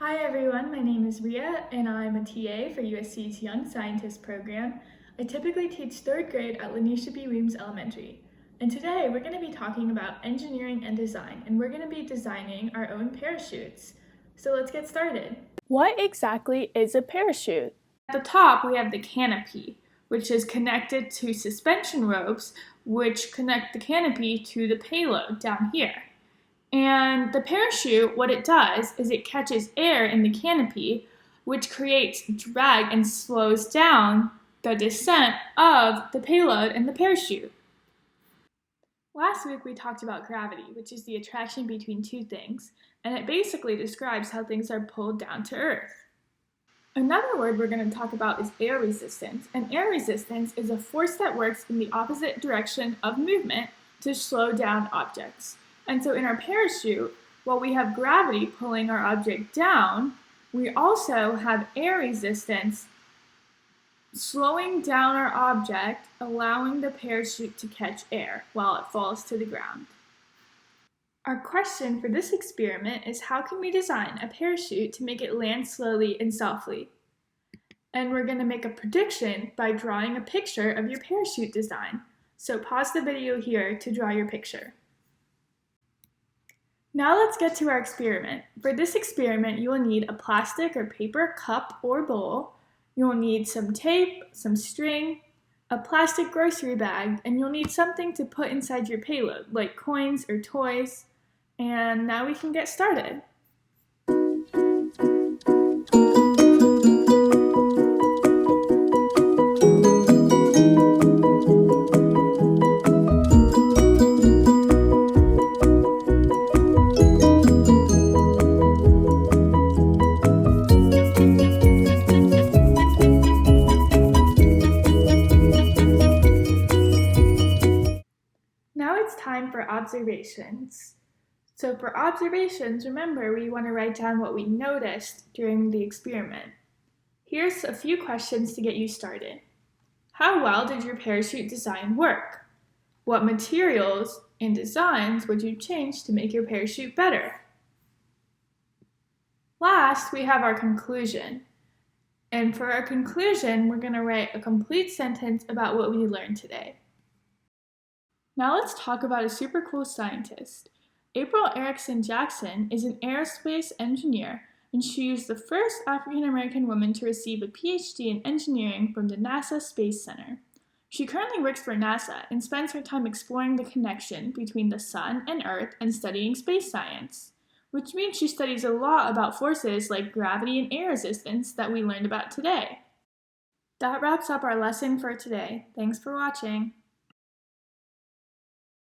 Hi everyone, my name is Rhea and I'm a TA for USC's Young Scientists Program. I typically teach 3rd grade at Lanisha B. Weems Elementary. And today we're going to be talking about engineering and design, and we're going to be designing our own parachutes. So let's get started. What exactly is a parachute? At the top we have the canopy, which is connected to suspension ropes which connect the canopy to the payload down here. And the parachute, what it does is it catches air in the canopy, which creates drag and slows down the descent of the payload and the parachute. Last week we talked about gravity, which is the attraction between two things, and it basically describes how things are pulled down to Earth. Another word we're going to talk about is air resistance, and air resistance is a force that works in the opposite direction of movement to slow down objects. And so in our parachute, while we have gravity pulling our object down, we also have air resistance slowing down our object, allowing the parachute to catch air while it falls to the ground. Our question for this experiment is, how can we design a parachute to make it land slowly and softly? And we're going to make a prediction by drawing a picture of your parachute design. So pause the video here to draw your picture. Now let's get to our experiment. For this experiment, you will need a plastic or paper cup or bowl. You will need some tape, some string, a plastic grocery bag, and you'll need something to put inside your payload, like coins or toys. And now we can get started. Now it's time for observations. So for observations, remember we want to write down what we noticed during the experiment. Here's a few questions to get you started. How well did your parachute design work? What materials and designs would you change to make your parachute better? Last, we have our conclusion. And for our conclusion, we're going to write a complete sentence about what we learned today. Now let's talk about a super cool scientist. Aprille Ericsson-Jackson is an aerospace engineer, and she is the first African American woman to receive a PhD in engineering from the NASA Space Center. She currently works for NASA and spends her time exploring the connection between the Sun and Earth and studying space science, which means she studies a lot about forces like gravity and air resistance that we learned about today. That wraps up our lesson for today. Thanks for watching.